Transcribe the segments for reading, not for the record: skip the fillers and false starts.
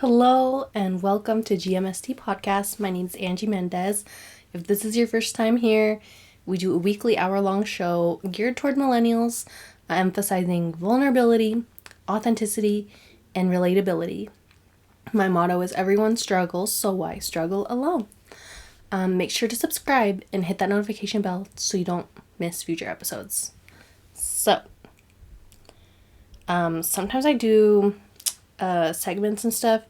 Hello and welcome to GMST podcast. My name is Angie Mendez. If this is your first time here, we do a weekly hour-long show geared toward millennials, emphasizing vulnerability, authenticity, and relatability. My motto is everyone struggles, so why struggle alone? Make sure to subscribe and hit that notification bell so you don't miss future episodes. So, sometimes I do segments and stuff,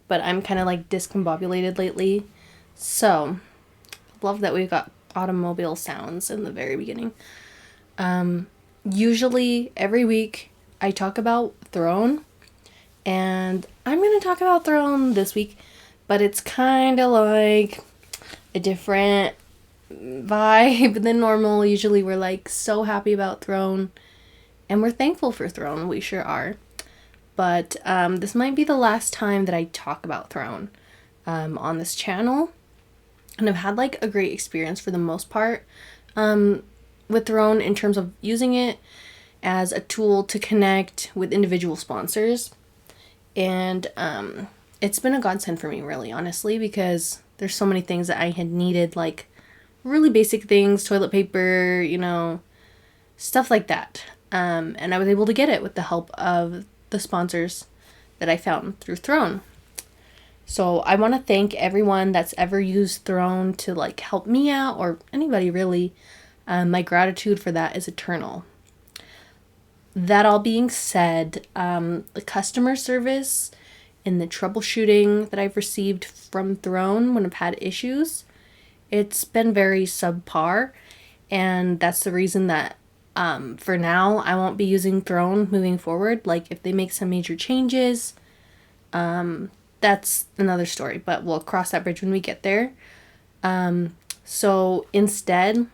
but I'm kind of like discombobulated lately. So, love that we've got automobile sounds in the very beginning. Usually every week I talk about Throne, and I'm going to talk about Throne this week, but it's kind of like a different vibe than normal. Usually we're like so happy about Throne, and we're thankful for Throne. We sure are. But this might be the last time that I talk about Throne on this channel. And I've had like a great experience for the most part with Throne in terms of using it as a tool to connect with individual sponsors. And it's been a godsend for me, really, honestly, because there's so many things that I had needed, like really basic things, toilet paper, stuff like that. And I was able to get it with the help of the sponsors that I found through Throne. So I want to thank everyone that's ever used Throne to like help me out, or anybody really. My gratitude for that is eternal. That all being said, the customer service and the troubleshooting that I've received from Throne when I've had issues, it's been very subpar, and that's the reason that for now I won't be using Throne moving forward. Like if they make some major changes, that's another story, but we'll cross that bridge when we get there. So instead,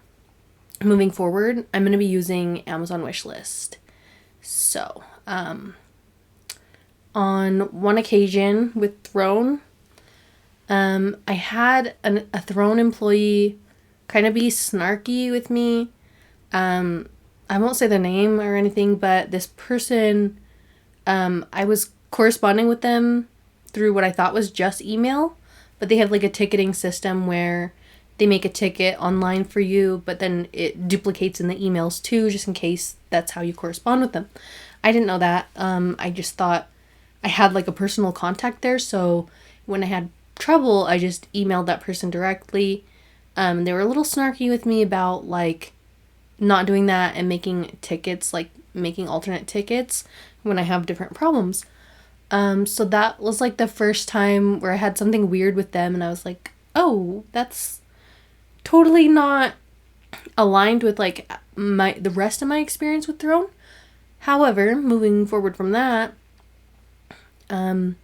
moving forward, I'm going to be using Amazon wishlist. So, on one occasion with Throne, I had a Throne employee kind of be snarky with me. I won't say their name or anything, but this person, I was corresponding with them through what I thought was just email, but they have like a ticketing system where they make a ticket online for you, but then it duplicates in the emails too, just in case that's how you correspond with them. I didn't know that. I just thought I had like a personal contact there, so when I had trouble, I just emailed that person directly. They were a little snarky with me about like not doing that and making tickets, like making alternate tickets when I have different problems. So that was like the first time where I had something weird with them, and I was like, oh, that's totally not aligned with like the rest of my experience with Throne. However, moving forward from that, I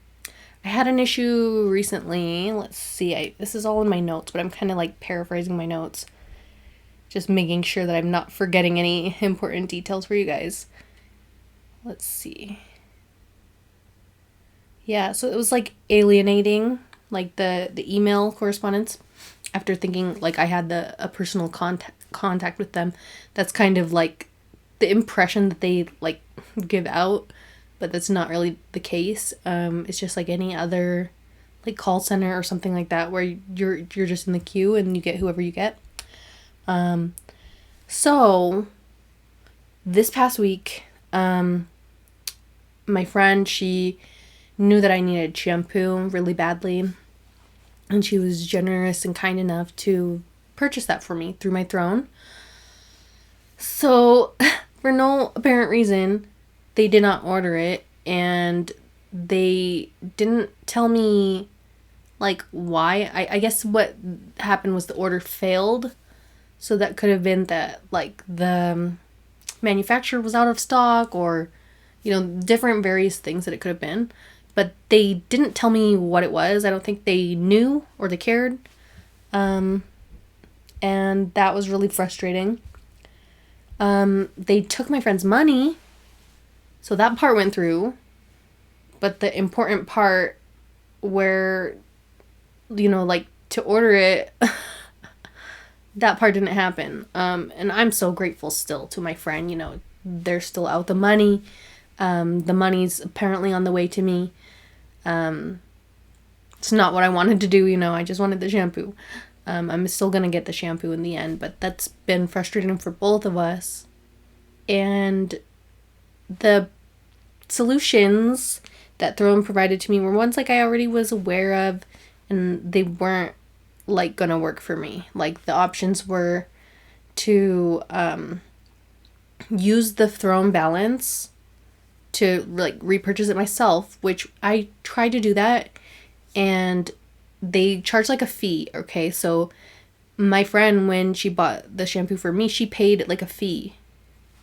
had an issue recently. Let's see, this is all in my notes, but I'm kind of like paraphrasing my notes, just making sure that I'm not forgetting any important details for you guys. Let's see. Yeah, so it was like alienating, like the email correspondence. After thinking like I had a personal contact with them, that's kind of like the impression that they like give out, but that's not really the case. It's just like any other like call center or something like that, where you're just in the queue and you get whoever you get. So this past week, my friend, she knew that I needed shampoo really badly, and she was generous and kind enough to purchase that for me through my Throne. So for no apparent reason, they did not order it, and they didn't tell me like why. I guess what happened was the order failed. So that could have been that like the manufacturer was out of stock, or different various things that it could have been. But they didn't tell me what it was. I don't think they knew or they cared. And that was really frustrating. They took my friend's money, so that part went through. But the important part where, like to order it, that part didn't happen. And I'm so grateful still to my friend. They're still out the money. The money's apparently on the way to me. It's not what I wanted to do, I just wanted the shampoo. I'm still gonna get the shampoo in the end, but that's been frustrating for both of us. And the solutions that Throne provided to me were ones like I already was aware of, and they weren't like gonna work for me. Like the options were to use the Throne balance to like repurchase it myself, which I tried to do that, and they charge like a fee. Okay, so my friend, when she bought the shampoo for me, she paid like a fee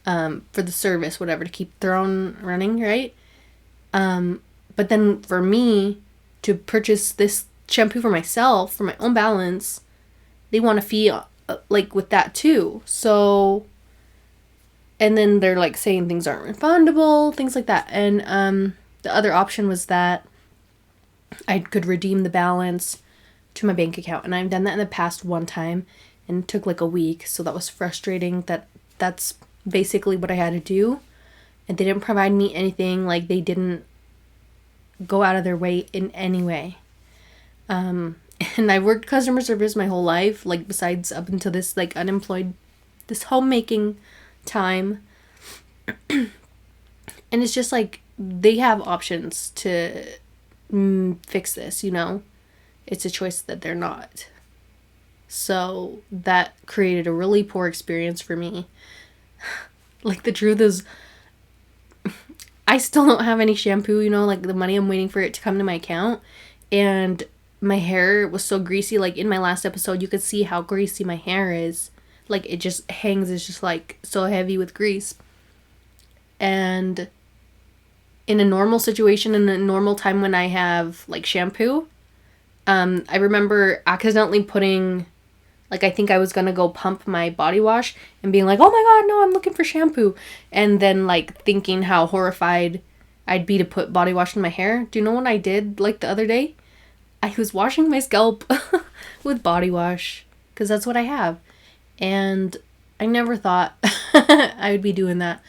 for the service, whatever, to keep Throne running, right? But then for me to purchase this shampoo for myself, for my own balance, they want a fee like with that too. So, and then they're like saying things aren't refundable, things like that. And the other option was that I could redeem the balance to my bank account, and I've done that in the past one time, and it took like a week. So that was frustrating. That's basically what I had to do, and they didn't provide me anything. Like they didn't go out of their way in any way. And I've worked customer service my whole life, like besides up until this like unemployed, this homemaking time. And it's just like they have options to fix this, It's a choice that they're not. So that created a really poor experience for me. Like the truth is, I still don't have any shampoo, like the money, I'm waiting for it to come to my account. And my hair was so greasy. Like in my last episode, you could see how greasy my hair is. Like it just hangs, it's just like so heavy with grease. And in a normal situation, in a normal time when I have like shampoo, I remember accidentally putting, like I think I was gonna go pump my body wash and being like, oh my god, no, I'm looking for shampoo. And then like thinking how horrified I'd be to put body wash in my hair. Do you know what I did like the other day? I was washing my scalp with body wash because that's what I have. And I never thought I would be doing that.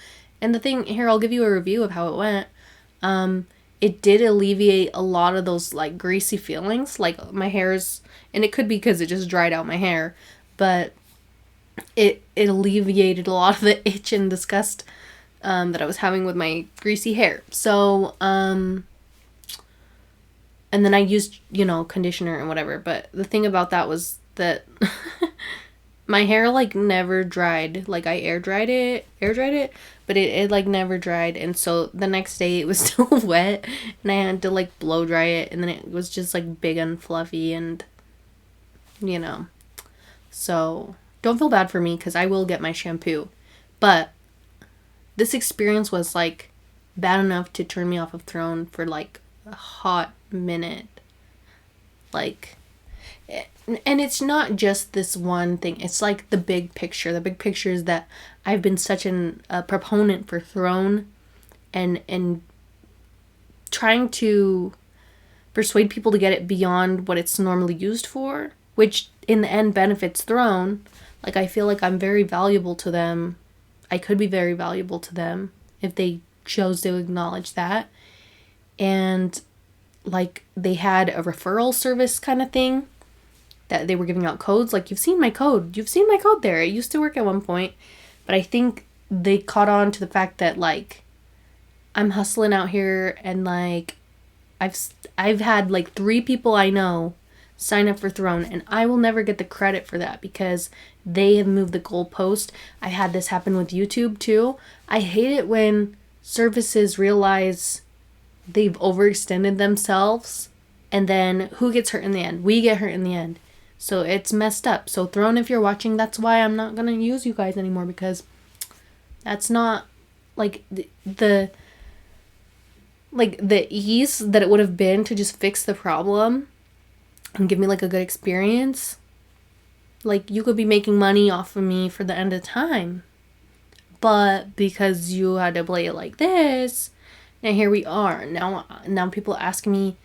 And the thing here, I'll give you a review of how it went. It did alleviate a lot of those like greasy feelings. Like my hair's, and it could be because it just dried out my hair, but it alleviated a lot of the itch and disgust that I was having with my greasy hair. So, and then I used, conditioner and whatever. But the thing about that was that my hair like never dried. Like I air dried it, but it like never dried. And so the next day it was still wet, and I had to like blow dry it, and then it was just like big and fluffy, and so don't feel bad for me because I will get my shampoo. But this experience was like bad enough to turn me off of Throne for like a hot minute. Like, and it's not just this one thing. It's like the big picture. The big picture is that I've been such a proponent for Throne, and trying to persuade people to get it beyond what it's normally used for, which in the end benefits Throne. Like I feel like I'm very valuable to them. I could be very valuable to them if they chose to acknowledge that. And like they had a referral service kind of thing that they were giving out codes. Like, you've seen my code there. It used to work at one point, but I think they caught on to the fact that like I'm hustling out here, and like I've had like 3 people I know sign up for Throne, and I will never get the credit for that because they have moved the goalpost. I had this happen with YouTube too. I hate it when services realize they've overextended themselves, and then who gets hurt in the end? We get hurt in the end. So it's messed up. So Throne, if you're watching, that's why I'm not gonna use you guys anymore, because that's not like the ease that it would have been to just fix the problem and give me like a good experience. Like, you could be making money off of me for the end of time, but because you had to play it like this, and here we are now people ask me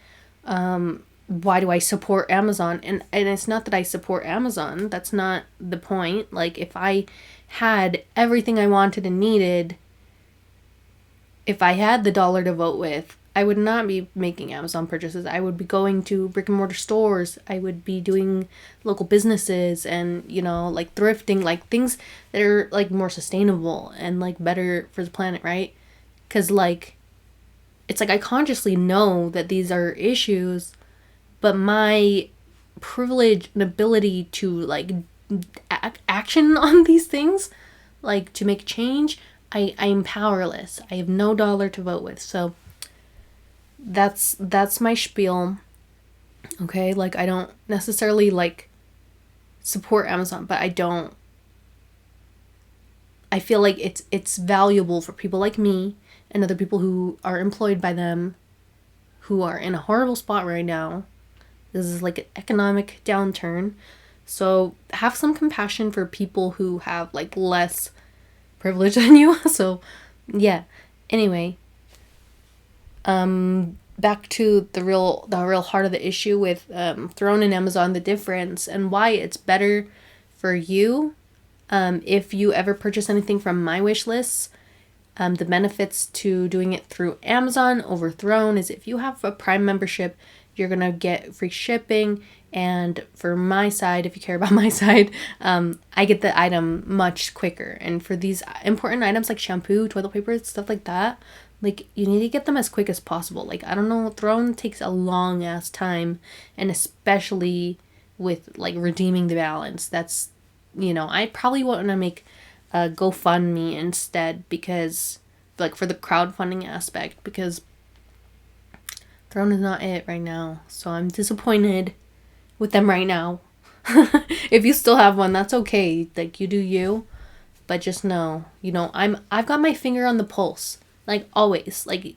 why do I support Amazon, and it's not that I support Amazon. That's not the point. Like, if I had everything I wanted and needed, if I had the dollar to vote with, I would not be making Amazon purchases. I would be going to brick and mortar stores. I would be doing local businesses and, like thrifting, like things that are like more sustainable and like better for the planet, right? Because like, it's like I consciously know that these are issues, but my privilege and ability to like action on these things, like to make change, I'm powerless. I have no dollar to vote with. So that's my spiel. Okay, like I don't necessarily like support Amazon, but I feel like it's valuable for people like me and other people who are employed by them, who are in a horrible spot right now. This is like an economic downturn. So have some compassion for people who have like less privilege than you. So yeah. Anyway, back to the real heart of the issue with Throne and Amazon, the difference and why it's better for you. If you ever purchase anything from my wish lists, the benefits to doing it through Amazon over Throne is if you have a Prime membership, you're gonna get free shipping. And for my side, if you care about my side, I get the item much quicker. And for these important items like shampoo, toilet paper, stuff like that, like you need to get them as quick as possible. Like, I don't know, Throne takes a long ass time, and especially with like redeeming the balance. That's, I probably want to make a GoFundMe instead, because like for the crowdfunding aspect, because Throne is not it right now. So I'm disappointed with them right now. If you still have one, that's okay. Like, you do you, but just know, I've got my finger on the pulse, like always. Like,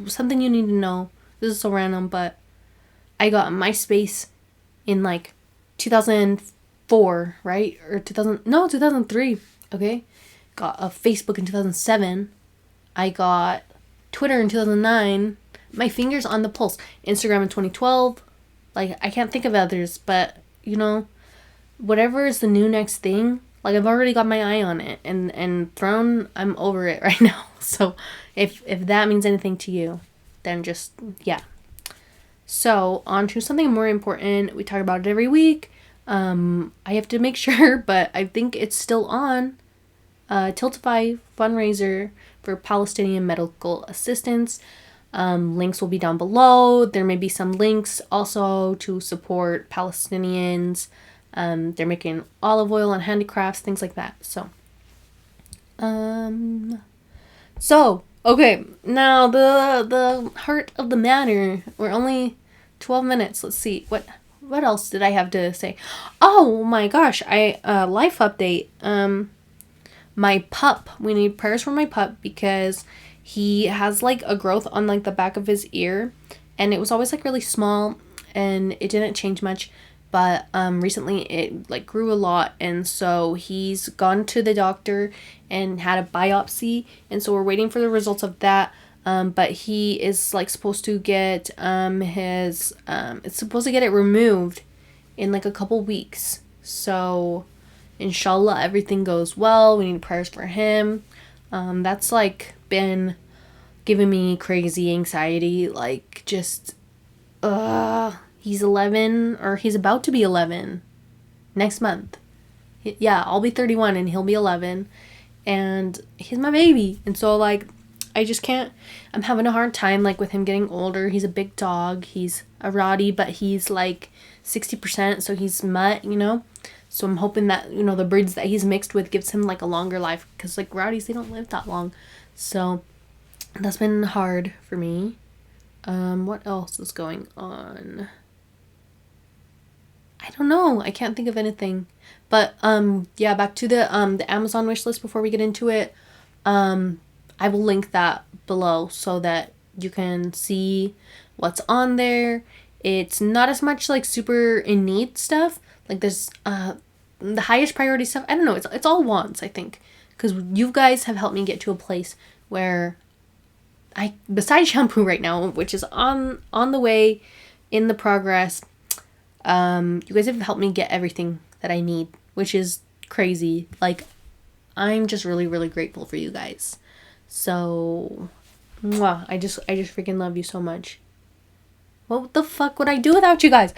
something you need to know. This is so random, but I got MySpace in like 2004, right? Or 2003. Okay, got a Facebook in 2007. I got Twitter in 2009. My finger's on the pulse. Instagram in 2012. Like, I can't think of others, but, whatever is the new next thing, like, I've already got my eye on it. And Throne, I'm over it right now. So, if that means anything to you, then just, yeah. So, on to something more important. We talk about it every week. I have to make sure, but I think it's still on. Tiltify fundraiser for Palestinian medical assistance. Links will be down below. There may be some links also to support Palestinians. They're making olive oil and handicrafts, things like that. So, okay, now the heart of the matter. We're only 12 minutes. Let's see. What else did I have to say? Oh my gosh, life update. My pup. We need prayers for my pup because he has like a growth on like the back of his ear, and it was always like really small and it didn't change much, but recently it like grew a lot, and so he's gone to the doctor and had a biopsy, and so we're waiting for the results of that. But he is like supposed to get it's supposed to get it removed in like a couple weeks. So inshallah everything goes well. We need prayers for him. That's like been giving me crazy anxiety, like just he's 11, or he's about to be 11 next month. Yeah, I'll be 31 and he'll be 11, and he's my baby. And so like I just can't, I'm having a hard time like with him getting older. He's a big dog. He's a Rottie, but he's like 60%, so he's mutt, So I'm hoping that, the breeds that he's mixed with gives him like a longer life, because like Rotties, they don't live that long. So that's been hard for me. What else is going on? I don't know. I can't think of anything. But yeah, back to the Amazon wish list before we get into it. I will link that below so that you can see what's on there. It's not as much like super in need stuff. Like there's the highest priority stuff. I don't know. It's all wants, I think, because you guys have helped me get to a place where besides shampoo right now, which is on the way, in the progress, you guys have helped me get everything that I need, which is crazy. Like, I'm just really, really grateful for you guys. So Mwah. I just freaking love you so much. What the fuck would I do without you guys?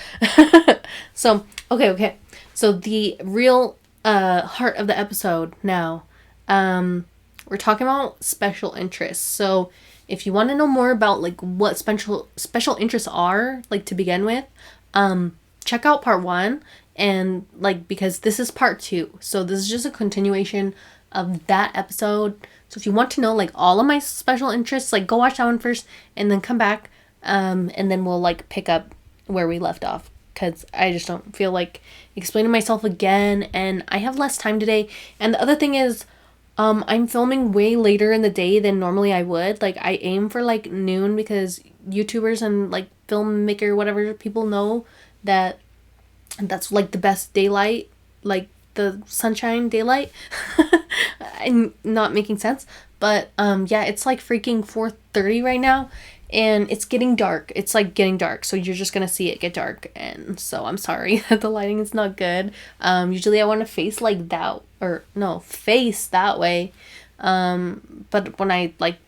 So, okay. So the real heart of the episode now. We're talking about special interests. So if you want to know more about like what special interests are, like to begin with, check out part 1, and like because this is part 2. So this is just a continuation of that episode. So if you want to know like all of my special interests, like go watch that one first and then come back, and then we'll like pick up where we left off, because I just don't feel like explaining myself again, and I have less time today. And the other thing is, I'm filming way later in the day than normally I would. Like, I aim for, like, noon because YouTubers and, like, filmmaker, whatever, people know that that's, like, the best daylight, like, the sunshine daylight. I'm not making sense. But, yeah, it's, like, freaking 4:30 right now, and it's getting dark. It's, like, getting dark, so you're just gonna see it get dark, and so I'm sorry that the lighting is not good. Usually I want to face, like, that, face that way, but when I, like,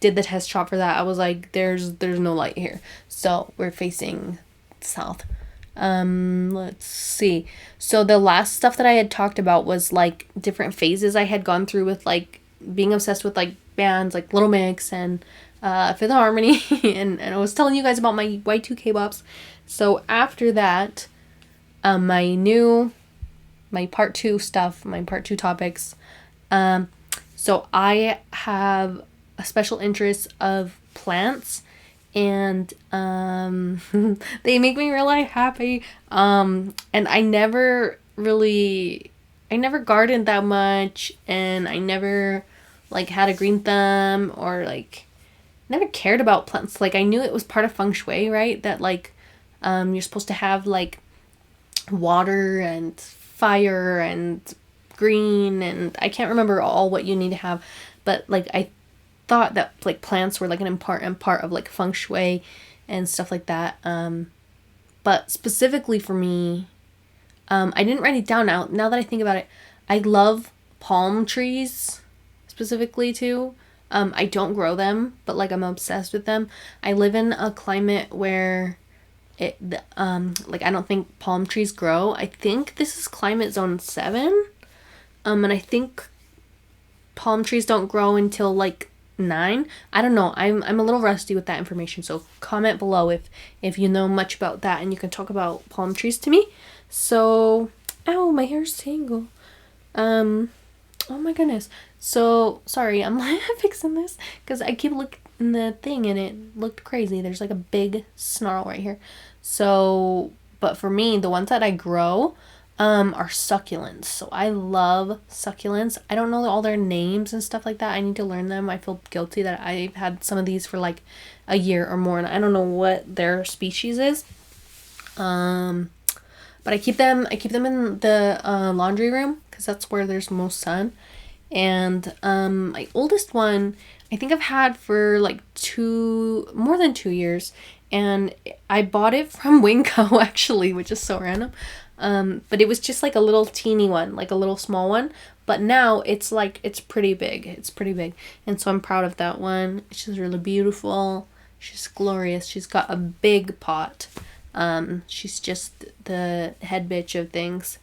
did the test shot for that, I was like, there's no light here, so we're facing south. Let's see. So the last stuff that I had talked about was, like, different phases I had gone through with, like, being obsessed with, like, bands like Little Mix and Fifth Harmony, and I was telling you guys about my Y2K bops. So after that, my part 2 stuff, my part 2 topics. So I have a special interest of plants, and they make me really happy. And I never gardened that much, and I never, like, had a green thumb, or, like, never cared about plants. Like, I knew it was part of feng shui, right? That, like, you're supposed to have, like, water and fire and green, and I can't remember all what you need to have, but, like, I thought that, like, plants were, like, an important part of, like, feng shui and stuff like that. But specifically for me, I didn't write it down. Now that I think about it, I love palm trees specifically too. I don't grow them, but, like, I'm obsessed with them. I live in a climate where like, I don't think palm trees grow. I think this is climate zone 7. And I think palm trees don't grow until, like, 9. I don't know. I'm a little rusty with that information, so comment below if you know much about that and you can talk about palm trees to me. So, ow, my hair's tangled. Oh my goodness. So, sorry, I'm like fixing this because I keep looking in the thing and it looked crazy. There's, like, a big snarl right here. So, but for me, the ones that I grow are succulents. So I love succulents. I don't know all their names and stuff like that. I need to learn them. I feel guilty that I've had some of these for, like, a year or more, and I don't know what their species is. But I keep them in the laundry room because that's where there's most sun. And my oldest one, I think I've had for, like, more than 2 years, and I bought it from Winco actually, which is so random. But it was just, like, a little teeny one, like a little small one. But now it's, like, it's pretty big. It's pretty big. And so I'm proud of that one. She's really beautiful. She's glorious. She's got a big pot. She's just the head bitch of things.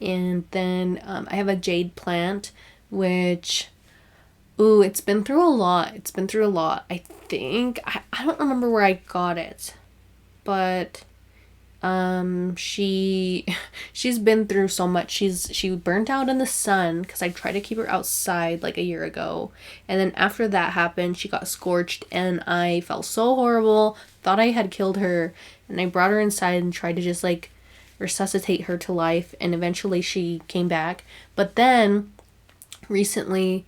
And then I have a jade plant, which, ooh, it's been through a lot. I think, I don't remember where I got it, but she's been through so much. She burnt out in the sun because I tried to keep her outside, like, a year ago, and then after that happened, she got scorched, and I felt so horrible, thought I had killed her, and I brought her inside and tried to just, like, resuscitate her to life, and eventually she came back. But then recently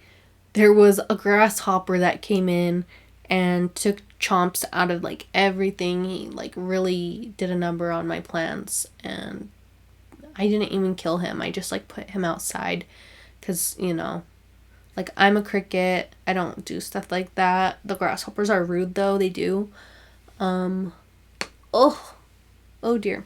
there was a grasshopper that came in and took chomps out of, like, everything. He, like, really did a number on my plants, and I didn't even kill him. I just, like, put him outside because, you know, like, I'm a cricket. I don't do stuff like that. The grasshoppers are rude, though. They do. Oh dear.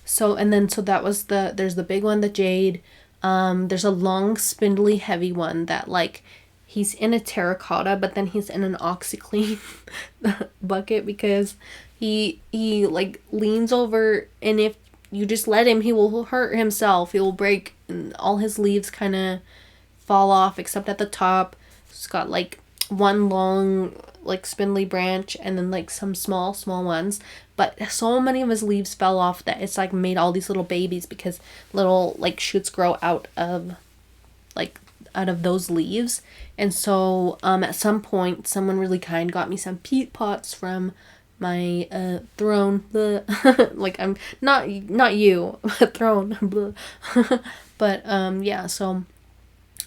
So, and then, so that was there's the big one, the jade. There's a long, spindly, heavy one that, like, he's in a terracotta, but then he's in an OxyClean bucket because he like leans over, and if you just let him, he will hurt himself. He will break, and all his leaves kind of fall off except at the top. It's got like one long like spindly branch and then like some small ones, but so many of his leaves fell off that it's like made all these little babies because little like shoots grow out of those leaves. And so at some point someone really kind got me some peat pots from my throne. Like I'm not you throne. But yeah, so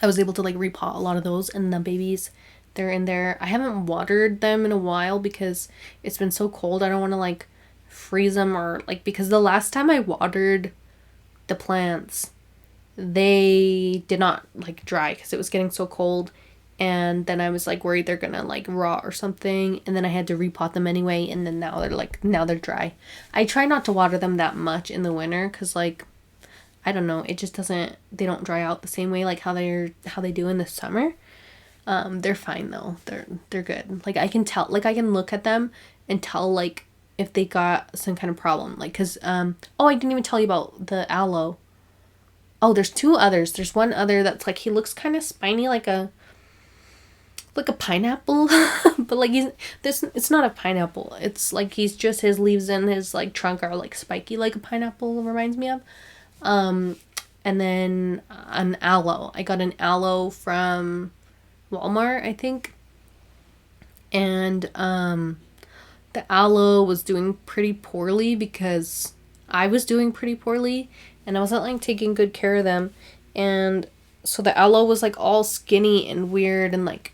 I was able to like repot a lot of those, and the babies, they're in there. I haven't watered them in a while because it's been so cold. I don't want to like freeze them, or like, because the last time I watered the plants, they did not like dry because it was getting so cold, and then I was like worried they're gonna like rot or something, and then I had to repot them anyway, and then now they're dry. I try not to water them that much in the winter because like, I don't know, it just doesn't, they don't dry out the same way like how they do in the summer. They're fine though. They're good. Like I can tell, like I can look at them and tell like if they got some kind of problem. Like, cause oh, I didn't even tell you about the aloe. Oh, there's two others. There's one other that's like, he looks kind of spiny, like a pineapple, but like it's not a pineapple. It's like he's just, his leaves and his like trunk are like spiky, like a pineapple reminds me of. And then an aloe. I got an aloe from Walmart, I think. And the aloe was doing pretty poorly because I was doing pretty poorly and I wasn't like taking good care of them. And so the aloe was like all skinny and weird and like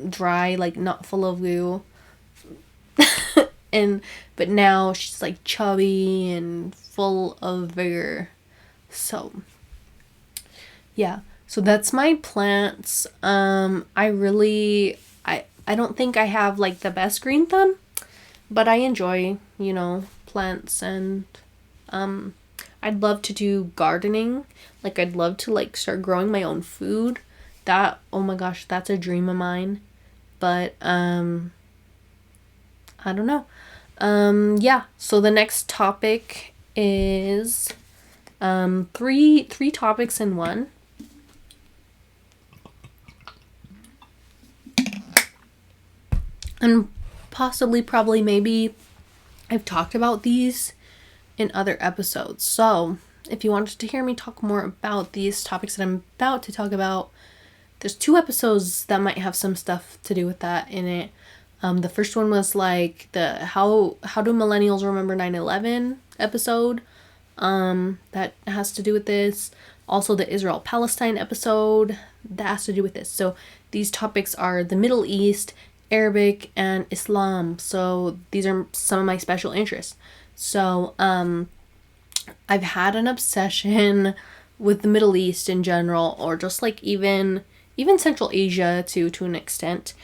dry, like not full of goo. But now she's like chubby and full of vigor. So yeah, so that's my plants. I don't think I have like the best green thumb, but I enjoy, plants, and I'd love to do gardening. Like I'd love to like start growing my own food. That, oh my gosh, that's a dream of mine. But I don't know. Yeah, so the next topic is three topics in one. And possibly, probably, maybe I've talked about these in other episodes. So if you wanted to hear me talk more about these topics that I'm about to talk about, there's 2 episodes that might have some stuff to do with that in it. The first one was like the how do millennials remember 9/11 episode. That has to do with this. Also the Israel-Palestine episode that has to do with this. So these topics are the Middle East, Arabic, and Islam. So these are some of my special interests. So I've had an obsession with the Middle East in general, or just like even Central Asia to an extent,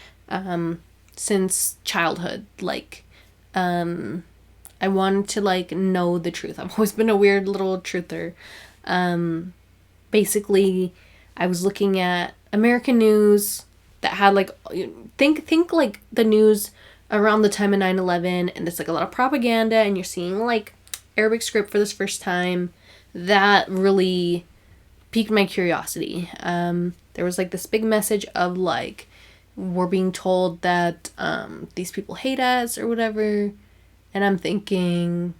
since childhood. Like I wanted to like know the truth. I've always been a weird little truther. Basically, I was looking at American news that had like, think like the news around the time of 9/11, and there's like a lot of propaganda, and you're seeing like Arabic script for this first time. That really piqued my curiosity. There was like this big message of like, we're being told that these people hate us or whatever. And I'm thinking,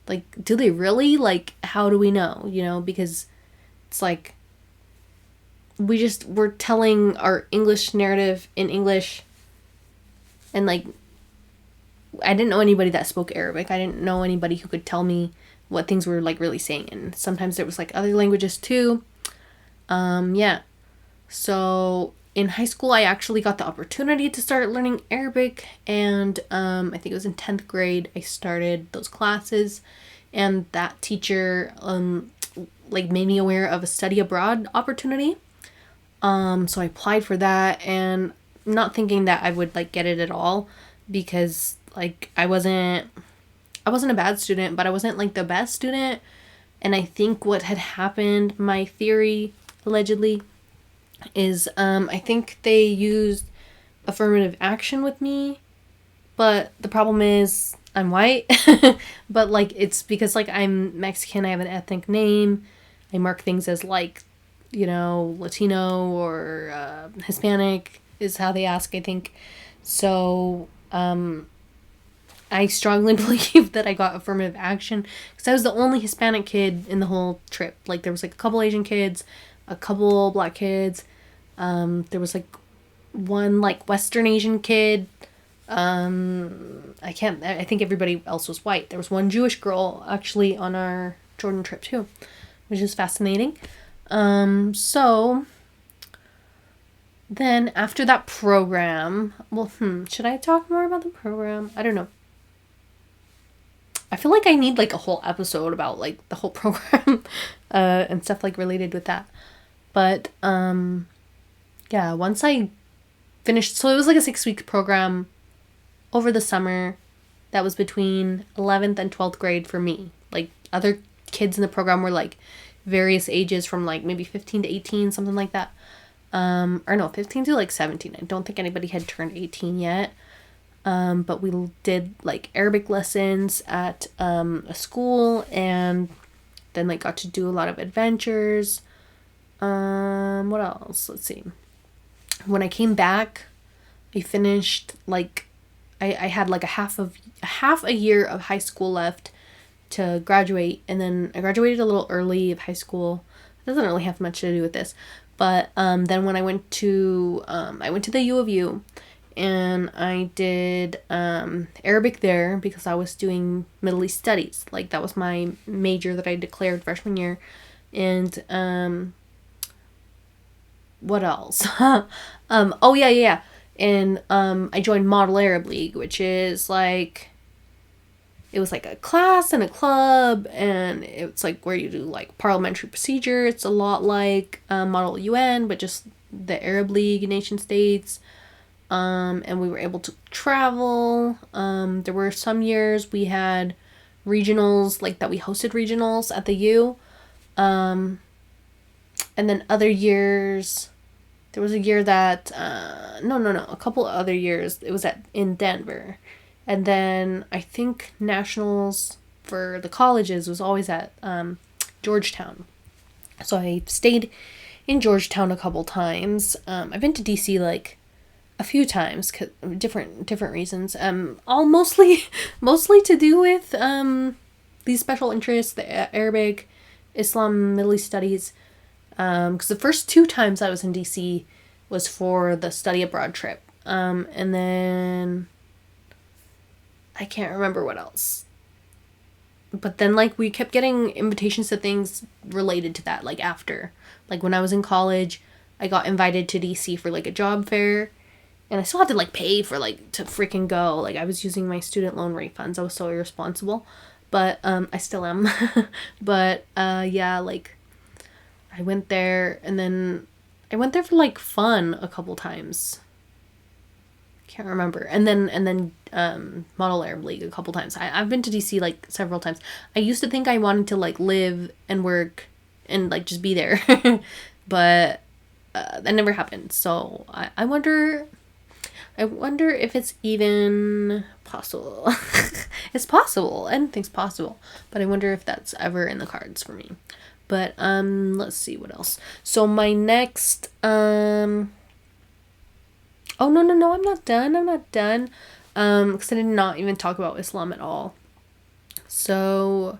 like, do they really? Like, how do we know? Because it's like, we're telling our English narrative in English. And like, I didn't know anybody that spoke Arabic. I didn't know anybody who could tell me what things were like really saying. And sometimes there was like other languages too. Yeah. So in high school, I actually got the opportunity to start learning Arabic, and I think it was in 10th grade, I started those classes, and that teacher like made me aware of a study abroad opportunity. So I applied for that, and not thinking that I would like get it at all, because like I wasn't a bad student, but I wasn't like the best student. And I think what had happened, my theory allegedly is I think they used affirmative action with me, but the problem is I'm white. But like it's because like I'm Mexican, I have an ethnic name. I mark things as like, Latino or Hispanic is how they ask, I think. So I strongly believe that I got affirmative action because I was the only Hispanic kid in the whole trip. Like there was like a couple Asian kids, a couple black kids. There was like one like Western Asian kid. I think everybody else was white. There was one Jewish girl actually on our Jordan trip too, which is fascinating. So then after that program, well, should I talk more about the program? I don't know. I feel like I need like a whole episode about like the whole program and stuff like related with that. But yeah, once I finished, so it was like a 6-week program over the summer that was between 11th and 12th grade for me. Like other kids in the program were like various ages from like maybe 15 to 18, something like that. Or no, 15 to like 17. I don't think anybody had turned 18 yet. But we did like Arabic lessons at a school, and then like got to do a lot of adventures. What else? Let's see. When I came back, I finished like I had like a half a year of high school left to graduate, and then I graduated a little early of high school. It doesn't really have much to do with this, but then when I went to the U of U, and I did Arabic there because I was doing Middle East studies. Like that was my major that I declared freshman year, and what else? Oh yeah. And I joined Model Arab League, which is like, it was like a class and a club, and it's like where you do like parliamentary procedure. It's a lot like Model UN, but just the Arab League nation states. And we were able to travel. There were some years we had regionals, like that we hosted regionals at the U. And then other years, there was a year that, a couple other years, it was in Denver. And then I think nationals for the colleges was always at Georgetown. So I stayed in Georgetown a couple times. I've been to DC like a few times, different reasons. All mostly to do with these special interests, the Arabic, Islam, Middle East studies. Because the first 2 times I was in DC was for the study abroad trip. And then I can't remember what else. But then like we kept getting invitations to things related to that, like after. Like when I was in college, I got invited to DC for like a job fair. And I still had to like pay for like to freaking go. Like I was using my student loan refunds. I was so irresponsible. But I still am. But yeah, like I went there, and then I went there for like fun a couple times. Can't remember. And then Model Arab League a couple times. I've been to DC like several times. I used to think I wanted to like live and work and like just be there. But that never happened. So I wonder if it's even possible. It's possible. Anything's possible. But I wonder if that's ever in the cards for me. But let's see what else. So my next oh no, I'm not done. Because I did not even talk about Islam at all. So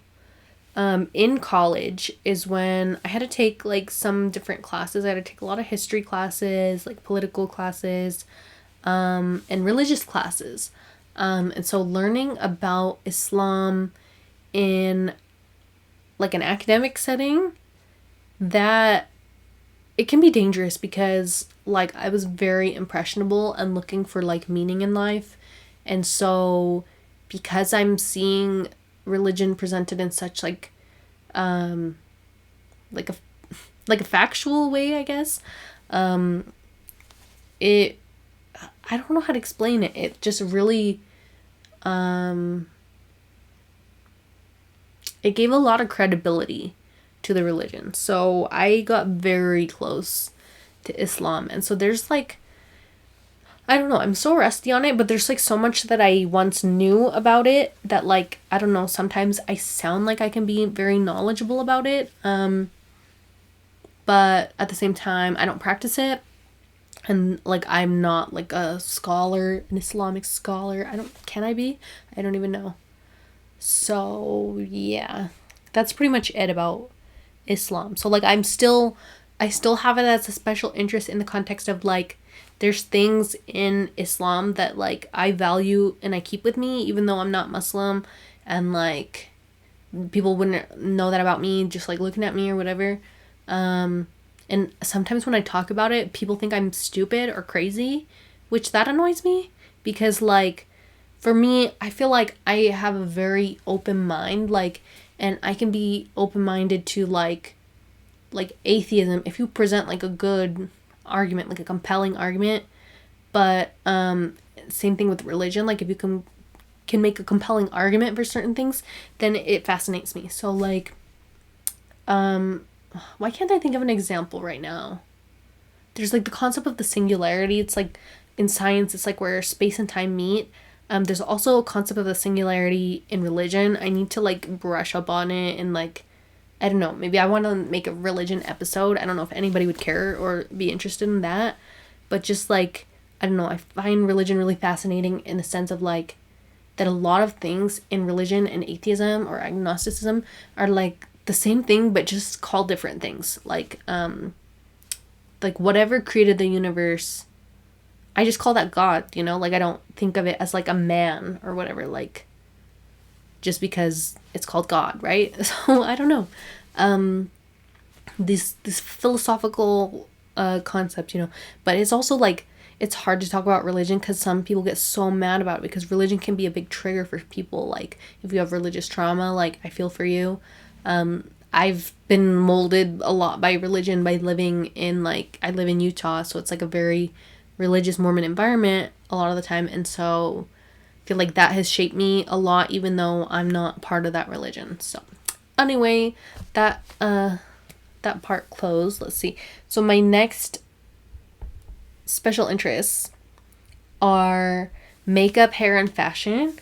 in college is when I had to take like some different classes. I had to take a lot of history classes, like political classes, and religious classes. And so learning about Islam in like an academic setting, that it can be dangerous because like I was very impressionable and looking for like meaning in life. And so because I'm seeing religion presented in such like like a factual way, I guess, it, I don't know how to explain it. It just really it gave a lot of credibility to the religion. So I got very close to Islam. And so there's like, I don't know, I'm so rusty on it, but there's like so much that I once knew about it that like, I don't know, sometimes I sound like I can be very knowledgeable about it. But at the same time, I don't practice it. And like, I'm not like a scholar, an Islamic scholar. Can I be? I don't even know. So yeah, that's pretty much it about Islam. So like, I still have it as a special interest in the context of like, there's things in Islam that like I value and I keep with me, even though I'm not Muslim, and like people wouldn't know that about me just like looking at me or whatever. And sometimes when I talk about it, people think I'm stupid or crazy, which that annoys me because like for me, I feel like I have a very open mind, like, and I can be open-minded to like atheism if you present like a good argument, like a compelling argument. But same thing with religion, like if you can make a compelling argument for certain things, then it fascinates me. So like why can't I think of an example right now? There's like the concept of the singularity. It's like in science, it's like where space and time meet. There's also a concept of the singularity in religion. I need to like brush up on it, and like, I don't know, maybe I want to make a religion episode. I don't know if anybody would care or be interested in that, but just like, I don't know, I find religion really fascinating in the sense of like that a lot of things in religion and atheism or agnosticism are like the same thing but just called different things. Like whatever created the universe, I just call that God, you know? Like I don't think of it as like a man or whatever, like just because it's called God, right? So I don't know. This philosophical concept, you know, but it's also like it's hard to talk about religion because some people get so mad about it because religion can be a big trigger for people. Like if you have religious trauma, like I feel for you. I've been molded a lot by religion by living in like, I live in Utah, so it's like a very religious Mormon environment a lot of the time, and so I feel like that has shaped me a lot even though I'm not part of that religion. So anyway, that part closed. Let's see. So my next special interests are makeup, hair, and fashion.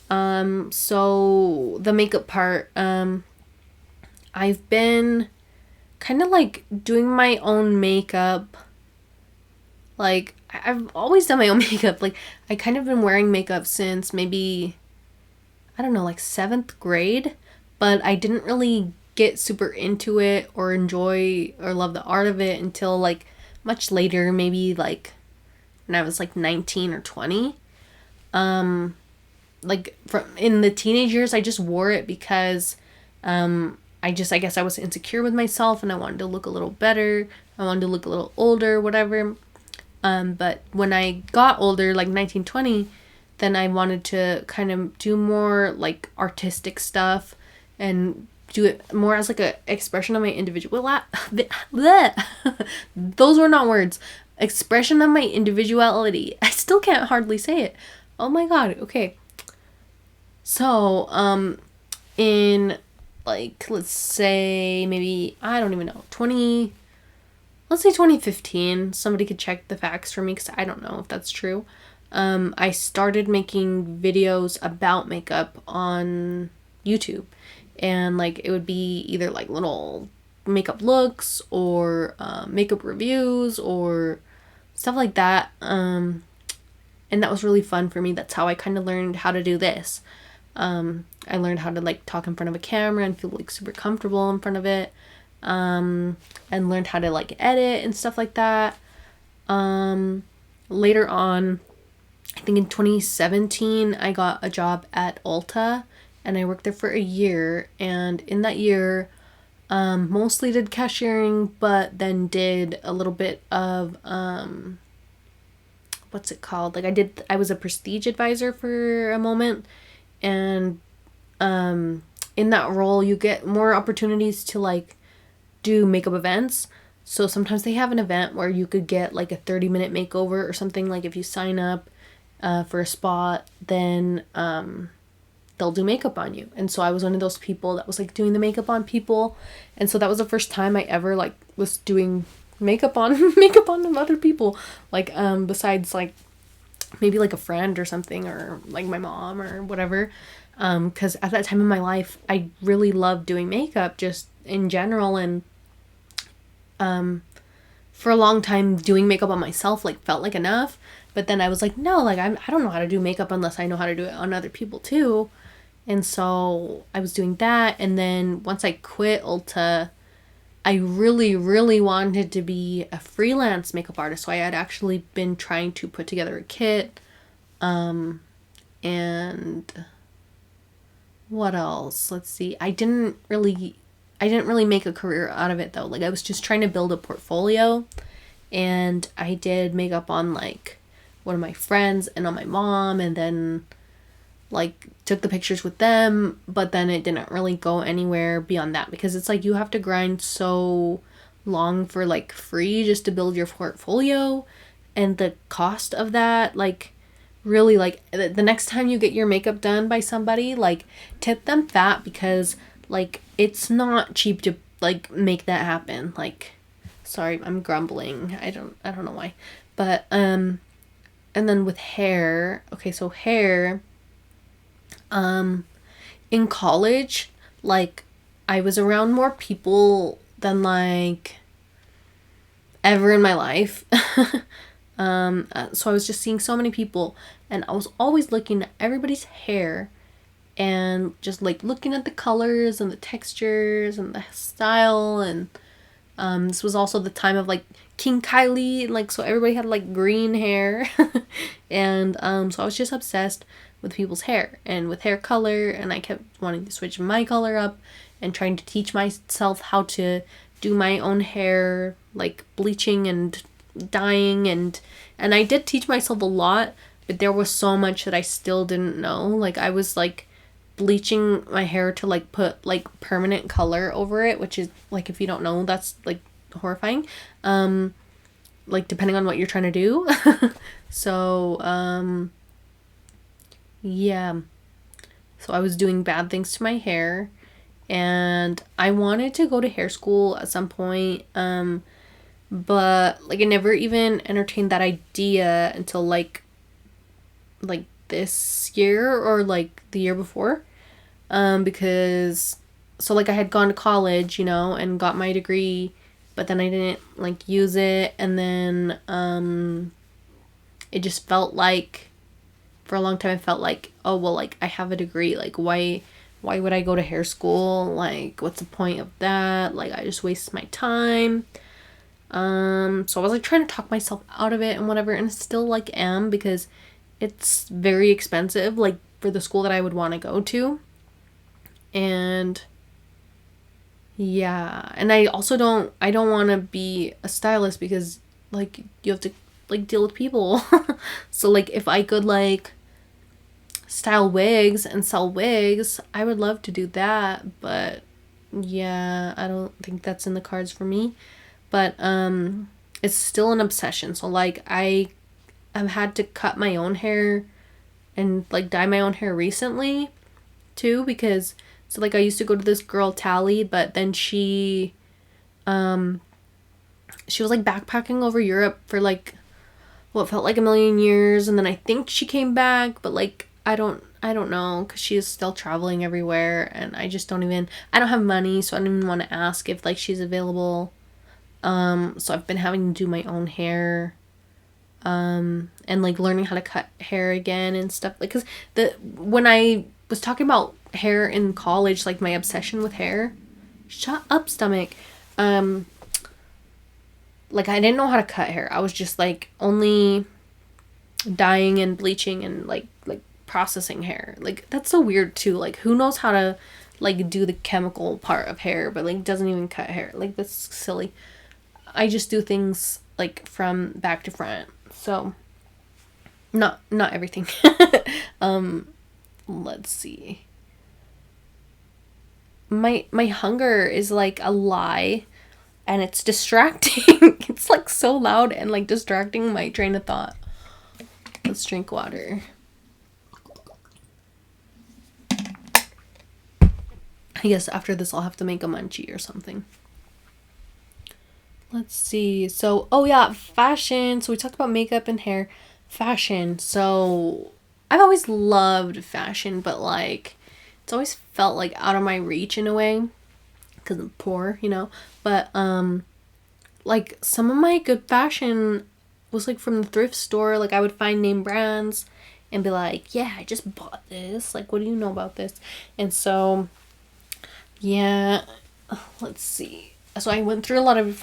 So the makeup part, I've been kind of like doing my own makeup. Like I've always done my own makeup. Like I kind of been wearing makeup since maybe, I don't know, like 7th grade, but I didn't really get super into it or enjoy or love the art of it until like much later, maybe like when I was like 19 or 20. Like from in the teenage years, I just wore it because I guess I was insecure with myself and I wanted to look a little better. I wanted to look a little older, whatever. But when I got older, like 19, 20, then I wanted to kind of do more like artistic stuff and do it more as like a expression of my individual. Those were not words. Expression of my individuality. I still can't hardly say it. Oh my god. Okay. So, in like, let's say maybe, I don't even know, let's say 2015, somebody could check the facts for me because I don't know if that's true. I started making videos about makeup on YouTube, and like it would be either like little makeup looks or makeup reviews or stuff like that. And that was really fun for me. That's how I kind of learned how to do this. I learned how to like talk in front of a camera and feel like super comfortable in front of it. And learned how to like edit and stuff like that. Later on, I think in 2017, I got a job at Ulta and I worked there for a year. And in that year, mostly did cashiering, but then did a little bit of, what's it called? Like I was a prestige advisor for a moment, and in that role you get more opportunities to like do makeup events. So sometimes they have an event where you could get like a 30-minute makeover or something. Like if you sign up for a spot, then they'll do makeup on you. And so I was one of those people that was like doing the makeup on people. And so that was the first time I ever like was doing makeup on makeup on other people, like besides like maybe like a friend or something, or like my mom or whatever, because at that time in my life I really loved doing makeup just in general, and for a long time doing makeup on myself like felt like enough, but then I was like, no, like I don't know how to do makeup unless I know how to do it on other people too. And so I was doing that, and then once I quit Ulta, I really, really wanted to be a freelance makeup artist. So I had actually been trying to put together a kit. And what else? Let's see. I didn't really make a career out of it though. Like I was just trying to build a portfolio, and I did makeup on like one of my friends and on my mom, and then like took the pictures with them, but then it didn't really go anywhere beyond that, because it's like you have to grind so long for like free just to build your portfolio, and the cost of that, like really, like the next time you get your makeup done by somebody, like tip them fat, because like it's not cheap to like make that happen. Like, sorry, I'm grumbling, I don't know why. But and then with hair, okay, so hair, in college, like I was around more people than like ever in my life. So I was just seeing so many people, and I was always looking at everybody's hair and just like looking at the colors and the textures and the style. And this was also the time of like King Kylie, like so everybody had like green hair. And so I was just obsessed with people's hair and with hair color, and I kept wanting to switch my color up and trying to teach myself how to do my own hair, like bleaching and dyeing, and I did teach myself a lot, but there was so much that I still didn't know. Like I was like bleaching my hair to like put like permanent color over it, which is like, if you don't know, that's like horrifying, like depending on what you're trying to do. So yeah, so I was doing bad things to my hair, and I wanted to go to hair school at some point, but like I never even entertained that idea until like this year or like the year before, because so like I had gone to college, you know, and got my degree, but then I didn't like use it, and then it just felt like for a long time I felt like, oh well, like I have a degree, like why would I go to hair school, like what's the point of that, like I just waste my time. So I was like trying to talk myself out of it and whatever, and still like am, because it's very expensive, like for the school that I would want to go to. And yeah, and I also don't want to be a stylist, because like you have to like deal with people. So like if I could like style wigs and sell wigs, I would love to do that, but yeah, I don't think that's in the cards for me. But it's still an obsession. So like I've had to cut my own hair and like dye my own hair recently too, because so like I used to go to this girl Tally, but then she was like backpacking over Europe for like what felt like a million years, and then I think she came back, but like I don't know, because she is still traveling everywhere, and I just I don't have money, so I don't even want to ask if like she's available. So I've been having to do my own hair, and like learning how to cut hair again and stuff, like, because when I was talking about hair in college, like my obsession with hair, shut up stomach, like I didn't know how to cut hair. I was just like only dyeing and bleaching and like processing hair. Like that's so weird too, like who knows how to like do the chemical part of hair but like doesn't even cut hair. Like that's silly. I just do things like from back to front. So not everything. Let's see. My hunger is like a lie, and it's distracting. It's like so loud and like distracting my train of thought. Let's drink water. I guess after this I'll have to make a munchie or something. let's see. So, oh yeah, fashion. So we talked about makeup and hair. Fashion. So I've always loved fashion, but like it's always felt like out of my reach in a way because I'm poor, you know. But like some of my good fashion was like from the thrift store. Like I would find name brands and be like, yeah, I just bought this. Like, what do you know about this? And so, yeah, let's see. So I went through a lot of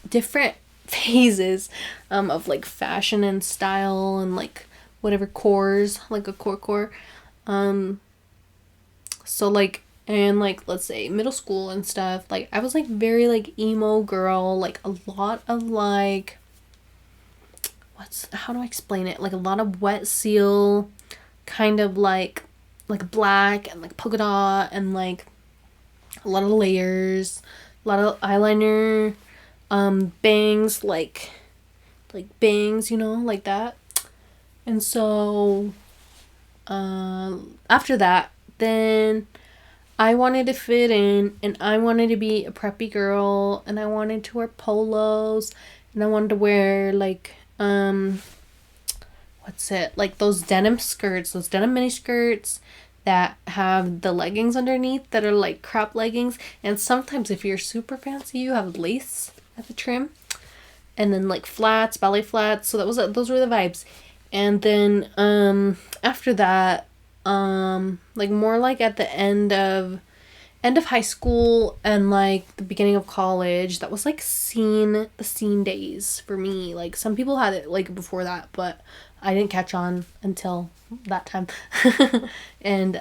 different phases of like fashion and style and like whatever cores, like a core. Um, so like, and like, let's say middle school and stuff, like I was like very like emo girl, like a lot of like, how do I explain it? Like a lot of wet seal, kind of like black and like polka dot and like a lot of layers, a lot of eyeliner, bangs, like bangs, you know, like that. And so after that, then I wanted to fit in and I wanted to be a preppy girl and I wanted to wear polos and I wanted to wear like what's it? Like those denim skirts, those denim mini skirts that have the leggings underneath that are like crop leggings. And sometimes if you're super fancy, you have lace at the trim. And then like flats, ballet flats. So those were the vibes. And then after that, like more like at the end of high school and like the beginning of college, that was like the scene days for me. Like some people had it like before that, but I didn't catch on until that time. And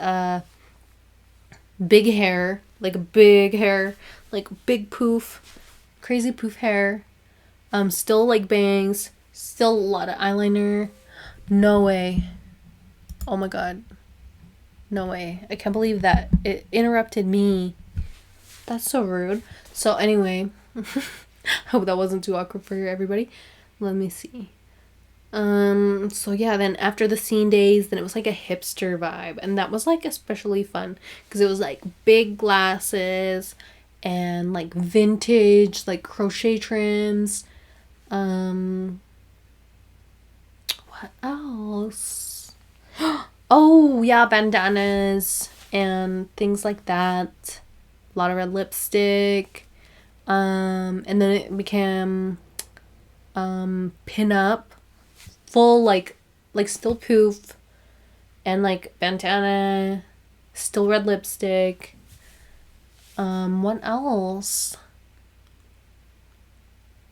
big hair, like big poof, crazy poof hair. Still like bangs, still a lot of eyeliner. No way. Oh my god. No way. I can't believe that it interrupted me. That's so rude. So anyway, hope that wasn't too awkward for everybody. Let me see. So yeah, then after the scene days, then it was like a hipster vibe, and that was like especially fun because it was like big glasses and like vintage like crochet trims. What else? Oh yeah, bandanas and things like that. A lot of red lipstick. And then it became pin up, full like still poof and like bandana, still red lipstick. What else?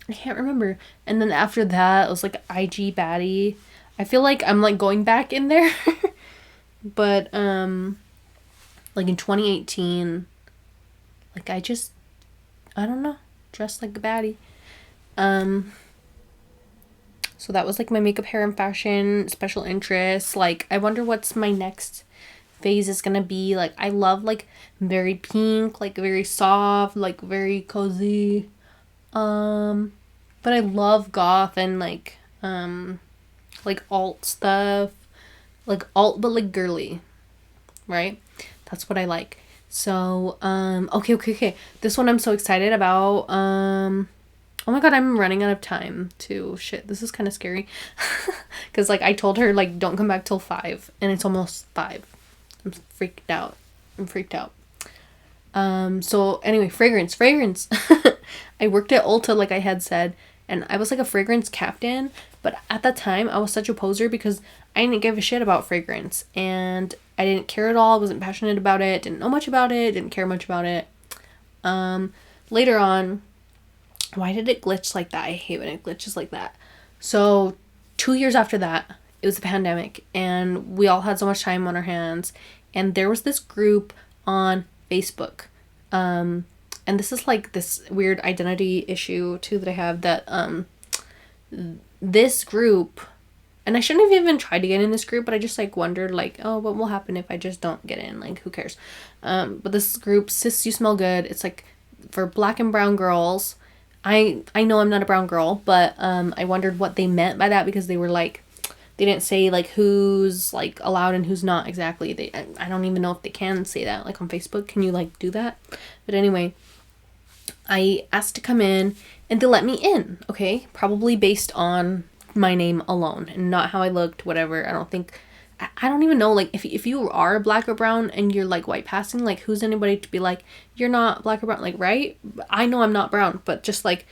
I can't remember. And then after that, it was like IG baddie. I feel like I'm like going back in there. But like in 2018, like I don't know, dressed like a baddie. So that was like my makeup, hair, and fashion special interests. Like I wonder what's my next phase is gonna be. Like I love like very pink, like very soft, like very cozy. But I love goth and like alt stuff. Like alt but like girly. Right? That's what I like. So, okay. This one I'm so excited about. Oh my god, I'm running out of time too. Shit, this is kind of scary. Cause like I told her like don't come back till 5 and it's almost 5. I'm freaked out. So anyway, fragrance. I worked at Ulta like I had said, and I was like a fragrance captain, but at that time I was such a poser because I didn't give a shit about fragrance and I didn't care at all. I wasn't passionate about it, didn't know much about it, didn't care much about it. Later on, why did it glitch like that? I hate when it glitches like that. So 2 years after that, it was the pandemic and we all had so much time on our hands, and there was this group on Facebook. And this is like this weird identity issue too that I have, that this group, and I shouldn't have even tried to get in this group, but I just like wondered like, oh, what will happen if I just don't get in? Like, who cares? But this group, Sis You Smell Good, it's like for black and brown girls. I know I'm not a brown girl, but I wondered what they meant by that, because they were like, they didn't say like who's like allowed and who's not exactly. I don't even know if they can say that like on Facebook. Can you like do that? But anyway, I asked to come in and they let me in, okay? Probably based on my name alone and not how I looked, whatever. I don't even know, like, if you are black or brown and you're, like, white passing, like, who's anybody to be like, you're not black or brown, like, right? I know I'm not brown, but just, like,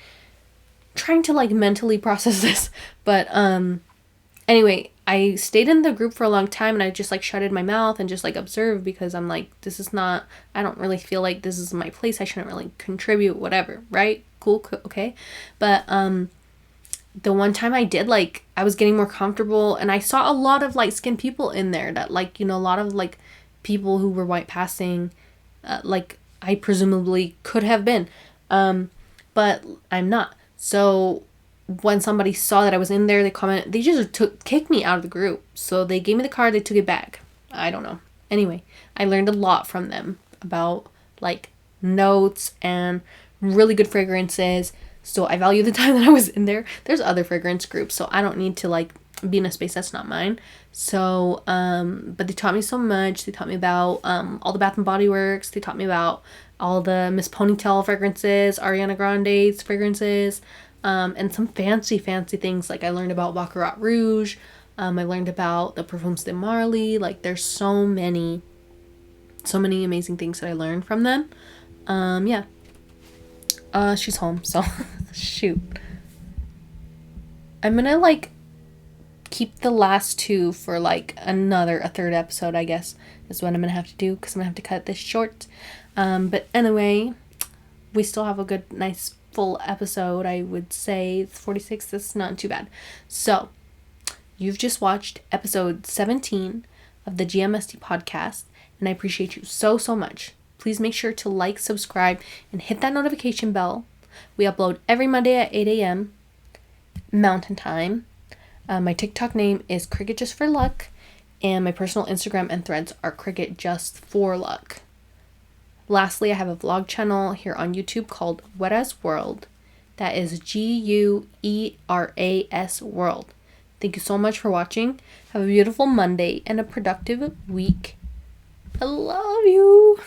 trying to, like, mentally process this. But, anyway, I stayed in the group for a long time and I just, like, shutted my mouth and just, like, observed because I'm like, I don't really feel like this is my place. I shouldn't really contribute, whatever, right? Cool, okay. But, the one time I did, like, I was getting more comfortable and I saw a lot of light-skinned people in there that, like, you know, a lot of, like, people who were white passing, like, I presumably could have been, but I'm not. So when somebody saw that I was in there, they just kicked me out of the group. So they gave me the card, they took it back. I don't know. Anyway, I learned a lot from them about, like, notes and really good fragrances. So I value the time that I was in there. There's other fragrance groups, so I don't need to, like, be in a space that's not mine. So, but they taught me so much. They taught me about all the Bath and Body Works. They taught me about all the Miss Ponytail fragrances, Ariana Grande's fragrances, and some fancy things. Like, I learned about Baccarat Rouge. I learned about the Parfums de Marly. Like, there's so many amazing things that I learned from them. Yeah. She's home, so shoot. I'm gonna, like, keep the last two for, like, a third episode, I guess, is what I'm gonna have to do, because I'm gonna have to cut this short. But anyway, we still have a good, nice, full episode, I would say. It's 46, that's not too bad. So, you've just watched episode 17 of the GMST podcast, and I appreciate you so much. Please make sure to like, subscribe, and hit that notification bell. We upload every Monday at 8 a.m. Mountain Time. My TikTok name is Cricket Just for Luck, and my personal Instagram and threads are Cricket Just for Luck. Lastly, I have a vlog channel here on YouTube called Whereas World. That is GUERAS World. Thank you so much for watching. Have a beautiful Monday and a productive week. I love you.